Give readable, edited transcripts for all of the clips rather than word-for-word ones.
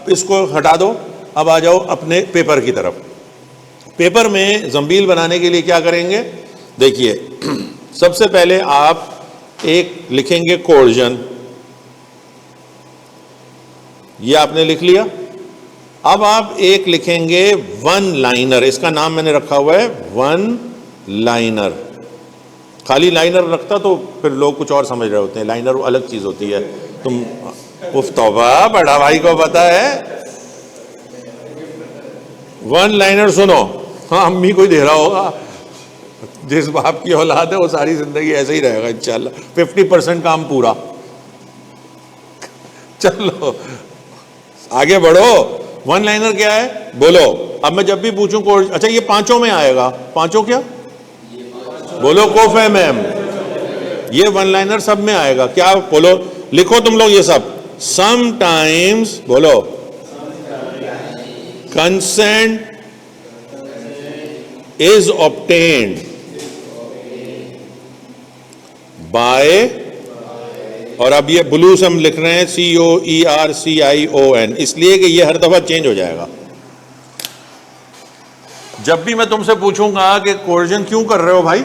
अब इसको हटा दो, अब आ जाओ अपने पेपर की तरफ। पेपर में जंबील बनाने के लिए क्या करेंगे, देखिए सबसे पहले आप एक लिखेंगे कोर्जन, ये आपने लिख लिया। अब आप एक लिखेंगे वन लाइनर, इसका नाम मैंने रखा हुआ है वन लाइनर। खाली लाइनर रखता तो फिर लोग कुछ और समझ रहे होते हैं, लाइनर वो अलग चीज होती है। तुम उफ तौबा, बड़ा भाई को पता है वन लाइनर। सुनो, हाँ अम्मी को ही दे रहा होगा, जिस बाप की औलाद है वो सारी जिंदगी ऐसे ही रहेगा इंशाल्लाह, 50% काम पूरा। चलो आगे बढ़ो। वन लाइनर क्या है बोलो। अब मैं जब भी पूछूं अच्छा ये पांचों में आएगा, पांचों क्या बोलो, कोफे मैम, ये वन लाइनर सब में आएगा। क्या बोलो, लिखो तुम लोग ये सब। समटाइम्स बोलो, कंसेंट is obtained by, और अब ये ब्लू से हम लिख रहे हैं COERCION, इसलिए कि ये हर दफा चेंज हो जाएगा। जब भी मैं तुमसे पूछूंगा कि कोर्जन क्यों कर रहे हो भाई,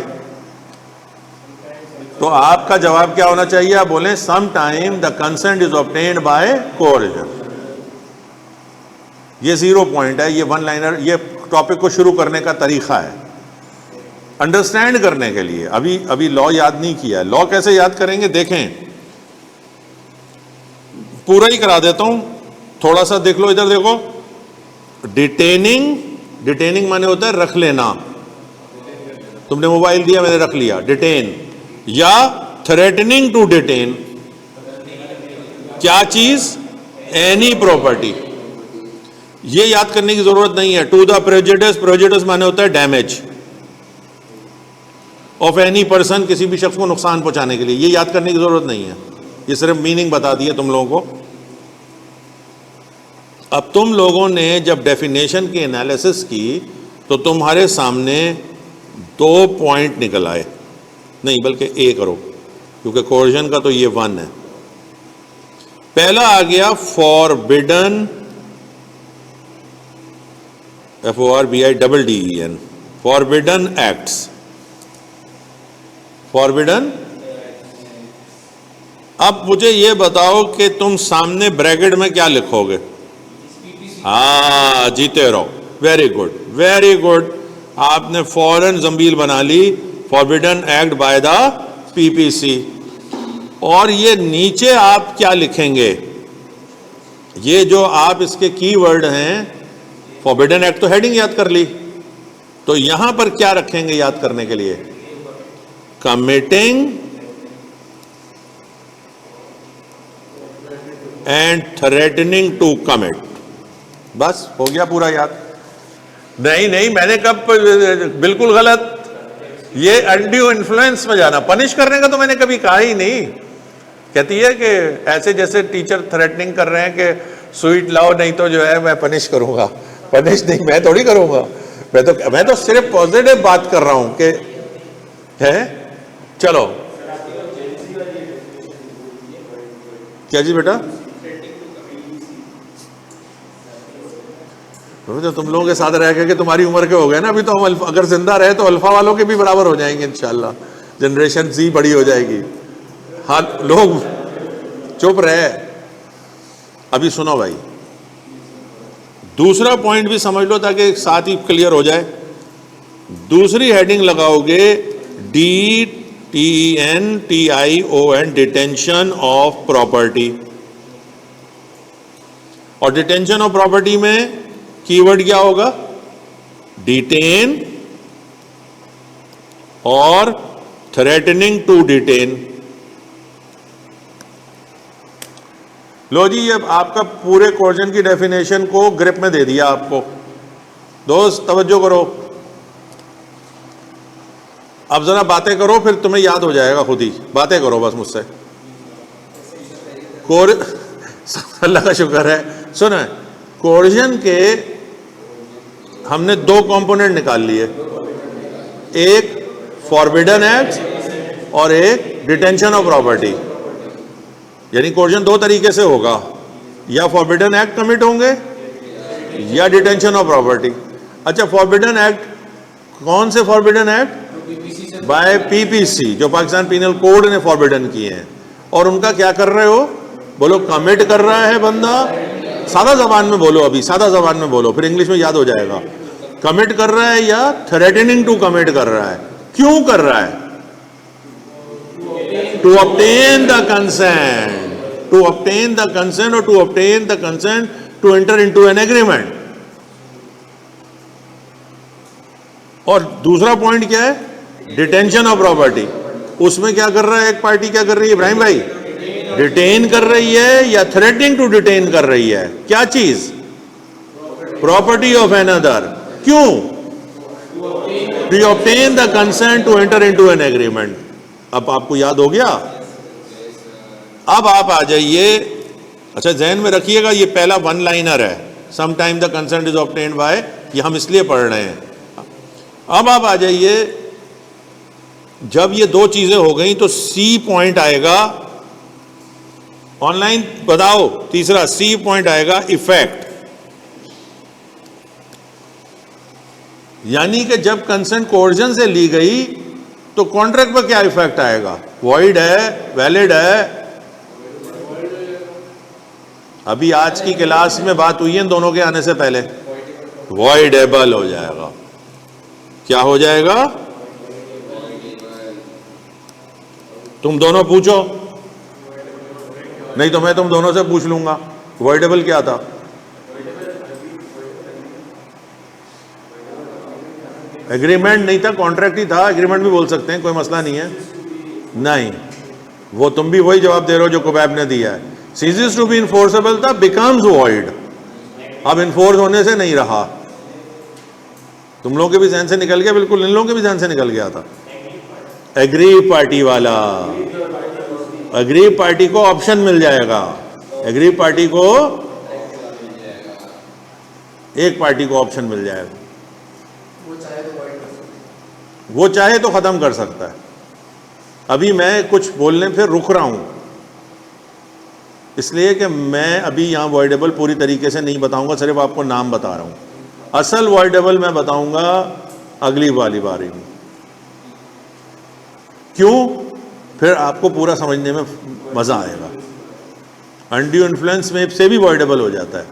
तो आपका जवाब क्या होना चाहिए, आप बोलें some time the consent is obtained by coercion. ये 0 पॉइंट है, ये वन लाइनर, ये टॉपिक को शुरू करने का तरीका है अंडरस्टैंड करने के लिए। अभी लॉ याद नहीं किया। लॉ कैसे याद करेंगे, देखें पूरा ही करा देता हूं, थोड़ा सा देख लो, इधर देखो। डिटेनिंग माने होता है रख लेना। तुमने मोबाइल दिया, मैंने रख लिया, डिटेन। या थ्रेटनिंग टू डिटेन, क्या चीज, एनी प्रॉपर्टी। ये याद करने की जरूरत नहीं है। टू द प्रेजुडिस माने होता है डैमेज ऑफ एनी पर्सन, किसी भी शख्स को नुकसान पहुंचाने के लिए। ये याद करने की जरूरत नहीं है, ये सिर्फ मीनिंग बता दी है तुम लोगों को। अब तुम लोगों ने जब डेफिनेशन की एनालिसिस की तो तुम्हारे सामने 2 पॉइंट निकल आए, नहीं बल्कि A करो, क्योंकि कोर्जन का तो ये 1 है। पहला आ गया forbidden, FORBIDDEN, forbidden acts. Forbidden, अब मुझे ये बताओ कि तुम सामने ब्रैकेट में क्या लिखोगे। हाँ जीते रहो, वेरी गुड वेरी गुड। आपने फौरन जंबील बना ली, forbidden act by the PPC। और ये नीचे आप क्या लिखेंगे, ये जो आप इसके कीवर्ड हैं, फॉरबिडन एक्ट तो हेडिंग याद कर ली, तो यहां पर क्या रखेंगे याद करने के लिए, committing and threatening to commit. बस हो गया पूरा याद। नहीं मैंने कब, बिल्कुल गलत, ये अनड्यू इन्फ्लुएंस में जाना, पनिश करने का तो मैंने कभी कहा ही नहीं। कहती है कि ऐसे जैसे टीचर थ्रेटनिंग कर रहे हैं कि स्वीट लाओ नहीं तो जो है मैं पनिश करूंगा। पनिश नहीं, मैं थोड़ी करूंगा, मैं तो सिर्फ पॉजिटिव बात कर रहा हूं कि है। चलो क्या जी बेटा, तो तुम लोगों के साथ रह के तुम्हारी उम्र के हो गए ना, अभी तो हम अगर जिंदा रहे तो अल्फा वालों के भी बराबर हो जाएंगे इंशाल्लाह, जनरेशन Z बड़ी हो जाएगी। हाँ लोग चुप रहे। अभी सुनो भाई, दूसरा पॉइंट भी समझ लो ताकि साथ ही क्लियर हो जाए। दूसरी हेडिंग लगाओगे DTENTION, डिटेंशन ऑफ प्रॉपर्टी। और डिटेंशन ऑफ प्रॉपर्टी में कीवर्ड क्या होगा, डिटेन और थ्रेटनिंग टू डिटेन। लो जी, ये आपका पूरे कोर्जन की डेफिनेशन को ग्रिप में दे दिया आपको। दोस्त तवज्जो करो, अब जरा बातें करो, फिर तुम्हें याद हो जाएगा खुद ही। बातें करो बस मुझसे। अल्लाह का शुक्र है। सुनो, कोर्जन के हमने 2 कंपोनेंट निकाल लिए, एक फॉरबिडन एक्ट और एक डिटेंशन ऑफ प्रॉपर्टी। यानी कोर्जन 2 तरीके से होगा, या फॉरबिडन एक्ट कमिट होंगे या डिटेंशन ऑफ प्रॉपर्टी। अच्छा, फॉरबिडन एक्ट कौन से फॉरबिडन एक्ट? बाय पीपीसी, जो पाकिस्तान पीनल कोड ने फॉरबिडन किए हैं। और उनका क्या कर रहे हो? बोलो कमिट कर रहा है बंदा, सादा जबान में बोलो, अभी सादा जबान में बोलो, फिर इंग्लिश में याद हो जाएगा। कमिट कर रहा है या थ्रेटनिंग टू कमिट कर रहा है? क्यों कर रहा है? To obtain the consent, to obtain the consent और to obtain the consent to enter into an agreement. और दूसरा पॉइंट क्या है? Detention of property. उसमें क्या कर रहा है एक पार्टी? क्या कर रही है इब्राहिम भाई? डिटेन कर रही है या थ्रेटनिंग टू डिटेन कर रही है? क्या चीज? Property of another. क्यों? To obtain the consent to enter into an agreement. अब आपको याद हो गया? अब आप आ जाइए। अच्छा, ध्यान में रखिएगा, ये पहला वन लाइनर है, some time the consent is obtained by, ये हम इसलिए पढ़ रहे हैं। अब आप आ जाइए, जब ये दो चीजें हो गई तो सी पॉइंट आएगा, ऑनलाइन बताओ, तीसरा सी पॉइंट आएगा इफेक्ट। यानी कि जब कंसेंट कोर्जन से ली गई तो कॉन्ट्रैक्ट पर क्या इफेक्ट आएगा? वॉइड है, वैलिड है? अभी आज की क्लास में बात हुई है इन दोनों के आने से पहले, वॉइडेबल हो जाएगा। क्या हो जाएगा? तुम दोनों पूछो, नहीं तो मैं तुम दोनों से पूछ लूंगा। वॉइडेबल क्या था? एग्रीमेंट नहीं था, कॉन्ट्रैक्ट ही था। एग्रीमेंट भी बोल सकते हैं, कोई मसला नहीं है। नहीं, वो तुम भी वही जवाब दे रहे हो जो कुबैब ने दिया है। सीजेस टू बी इन्फोर्सेबल था, बिकम्स वॉइड। अब इन्फोर्स होने से नहीं रहा। तुम लोगों के भी ध्यान से निकल गया, बिल्कुल इन लोगों के भी ध्यान से निकल गया था। एग्री पार्टी वाला, एग्री पार्टी को ऑप्शन मिल जाएगा। एग्री पार्टी को, एक पार्टी को ऑप्शन मिल जाएगा, वो चाहे तो खत्म कर सकता है। अभी मैं कुछ बोलने फिर रुक रहा हूं, इसलिए कि मैं अभी यहां वॉइडेबल पूरी तरीके से नहीं बताऊंगा, सिर्फ आपको नाम बता रहा हूं। असल वॉइडेबल मैं बताऊंगा अगली वाली बारी में। क्यों? फिर आपको पूरा समझने में मजा आएगा। अनड्यू इन्फ्लुएंस में से भी वॉइडेबल हो जाता है।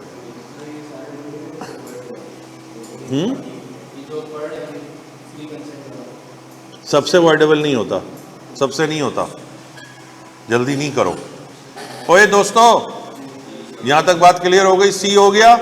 सबसे वॉइडेबल नहीं होता, सबसे नहीं होता। जल्दी नहीं करो। ओए दोस्तों, यहां तक बात क्लियर हो गई? सी हो गया।